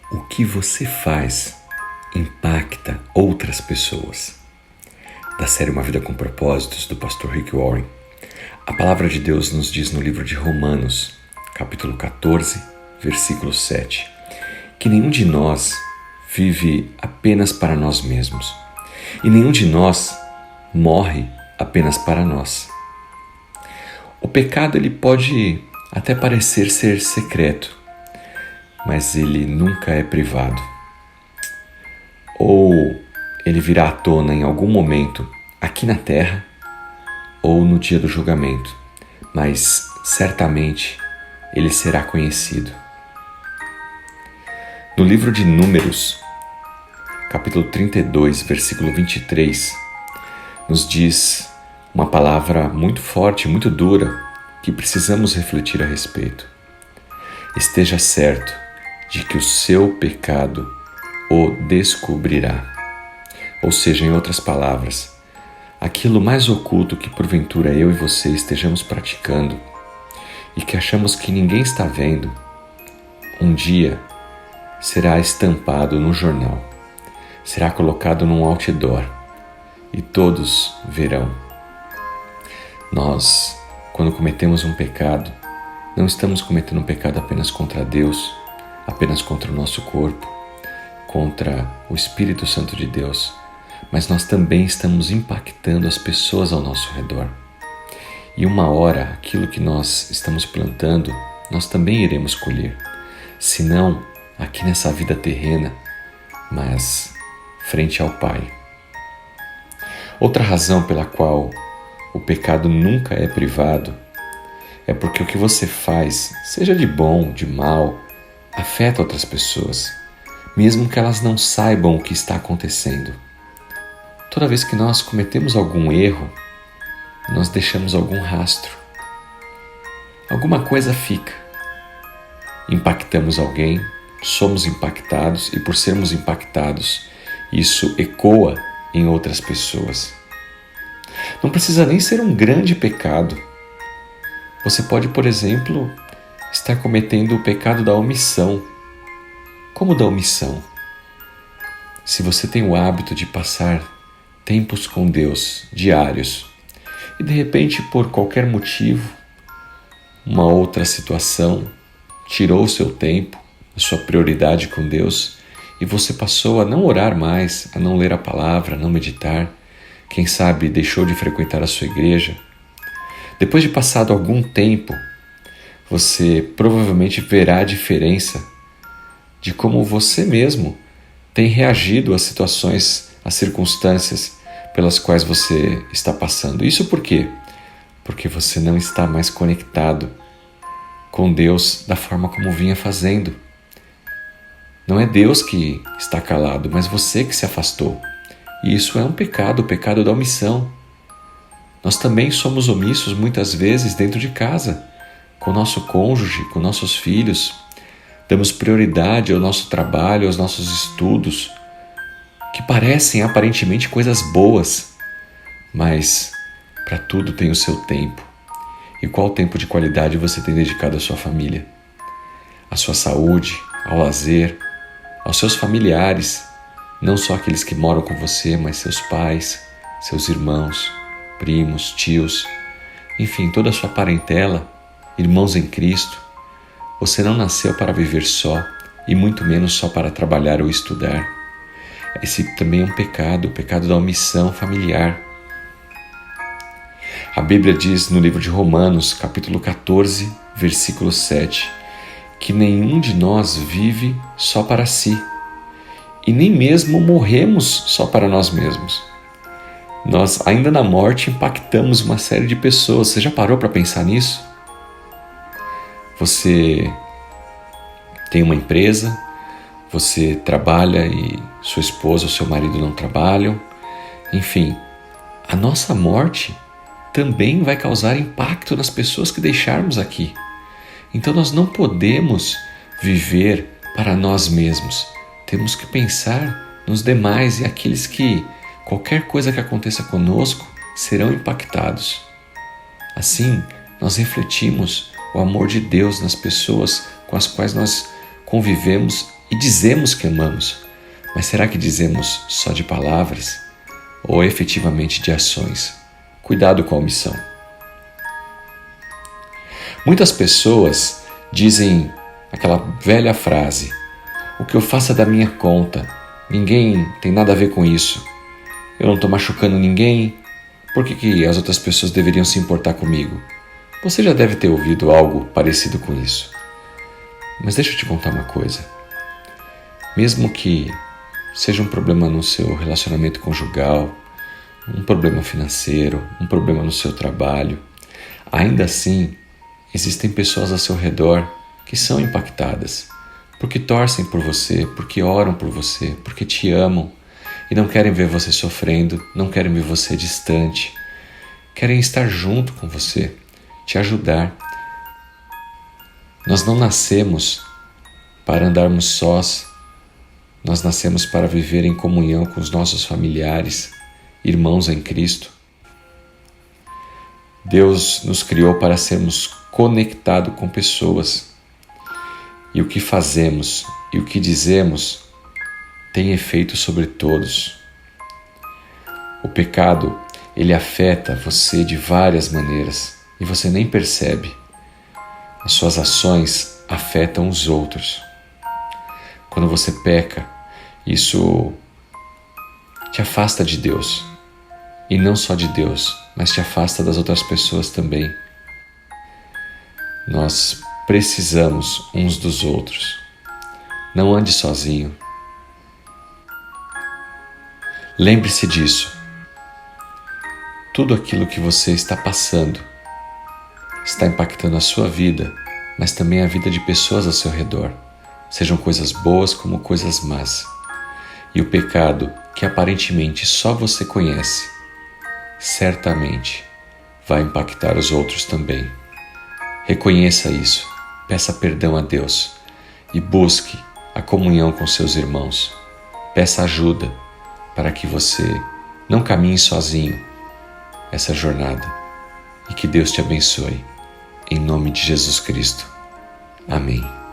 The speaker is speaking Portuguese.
O que você faz impacta outras pessoas. Da série Uma Vida com Propósitos, do pastor Rick Warren, a palavra de Deus nos diz no livro de Romanos, capítulo 14, versículo 7, que nenhum de nós vive apenas para nós mesmos e nenhum de nós morre apenas para nós. O pecado ele pode até parecer ser secreto, mas ele nunca é privado. Ou ele virá à tona em algum momento aqui na terra ou no dia do julgamento, mas certamente ele será conhecido. No livro de Números, capítulo 32, versículo 23, nos diz uma palavra muito forte, muito dura, que precisamos refletir a respeito. Esteja certo de que o seu pecado o descobrirá. Ou seja, em outras palavras, aquilo mais oculto que porventura eu e você estejamos praticando e que achamos que ninguém está vendo, um dia será estampado no jornal, será colocado num outdoor e todos verão. Nós, quando cometemos um pecado, não estamos cometendo um pecado apenas contra Deus, apenas contra o nosso corpo, contra o Espírito Santo de Deus, mas nós também estamos impactando as pessoas ao nosso redor. E uma hora, aquilo que nós estamos plantando, nós também iremos colher. Se não aqui nessa vida terrena, mas frente ao Pai. Outra razão pela qual o pecado nunca é privado é porque o que você faz, seja de bom, de mal, afeta outras pessoas, mesmo que elas não saibam o que está acontecendo. Toda vez que nós cometemos algum erro, nós deixamos algum rastro. Alguma coisa fica. Impactamos alguém, somos impactados e por sermos impactados, isso ecoa em outras pessoas. Não precisa nem ser um grande pecado. Você pode, por exemplo, estar cometendo o pecado da omissão. Como da omissão? Se você tem o hábito de passar tempos com Deus, diários, e de repente, por qualquer motivo, uma outra situação tirou o seu tempo, a sua prioridade com Deus, e você passou a não orar mais, a não ler a palavra, a não meditar, quem sabe deixou de frequentar a sua igreja. Depois de passado algum tempo, você provavelmente verá a diferença de como você mesmo tem reagido às situações, às circunstâncias pelas quais você está passando. Isso por quê? Porque você não está mais conectado com Deus da forma como vinha fazendo. Não é Deus que está calado, mas você que se afastou. E isso é um pecado, o pecado da omissão. Nós também somos omissos muitas vezes dentro de casa, com o nosso cônjuge, com nossos filhos. Damos prioridade ao nosso trabalho, aos nossos estudos, que parecem aparentemente coisas boas, mas para tudo tem o seu tempo. E qual tempo de qualidade você tem dedicado à sua família? À sua saúde, ao lazer, aos seus familiares, não só aqueles que moram com você, mas seus pais, seus irmãos, primos, tios, enfim, toda a sua parentela, irmãos em Cristo. Você não nasceu para viver só e muito menos só para trabalhar ou estudar. Esse também é um pecado, o pecado da omissão familiar. A Bíblia diz no livro de Romanos, capítulo 14, versículo 7, que nenhum de nós vive só para si e nem mesmo morremos só para nós mesmos. Nós, ainda na morte, impactamos uma série de pessoas. Você já parou para pensar nisso? Você tem uma empresa, você trabalha e sua esposa ou seu marido não trabalham. Enfim, a nossa morte também vai causar impacto nas pessoas que deixarmos aqui. Então nós não podemos viver para nós mesmos. Temos que pensar nos demais e aqueles que, qualquer coisa que aconteça conosco, serão impactados. Assim, nós refletimos o amor de Deus nas pessoas com as quais nós convivemos e dizemos que amamos, mas será que dizemos só de palavras ou efetivamente de ações? Cuidado com a omissão. Muitas pessoas dizem aquela velha frase: o que eu faço é da minha conta, ninguém tem nada a ver com isso, eu não estou machucando ninguém, por que as outras pessoas deveriam se importar comigo? Você já deve ter ouvido algo parecido com isso. Mas deixa eu te contar uma coisa. Mesmo que seja um problema no seu relacionamento conjugal, um problema financeiro, um problema no seu trabalho, ainda assim existem pessoas ao seu redor que são impactadas, porque torcem por você, porque oram por você, porque te amam e não querem ver você sofrendo, não querem ver você distante, querem estar junto com você, te ajudar. Nós não nascemos para andarmos sós, nós nascemos para viver em comunhão com os nossos familiares, irmãos em Cristo. Deus nos criou para sermos conectados com pessoas. E o que fazemos e o que dizemos tem efeito sobre todos. O pecado, ele afeta você de várias maneiras e você nem percebe. As suas ações afetam os outros. Quando você peca, isso te afasta de Deus. E não só de Deus, mas te afasta das outras pessoas também. Nós precisamos uns dos outros. Não ande sozinho. Lembre-se disso. Tudo aquilo que você está passando está impactando a sua vida, mas também a vida de pessoas ao seu redor, sejam coisas boas como coisas más. E o pecado, que aparentemente só você conhece, certamente vai impactar os outros também. Reconheça isso, peça perdão a Deus e busque a comunhão com seus irmãos. Peça ajuda para que você não caminhe sozinho essa jornada e que Deus te abençoe. Em nome de Jesus Cristo. Amém.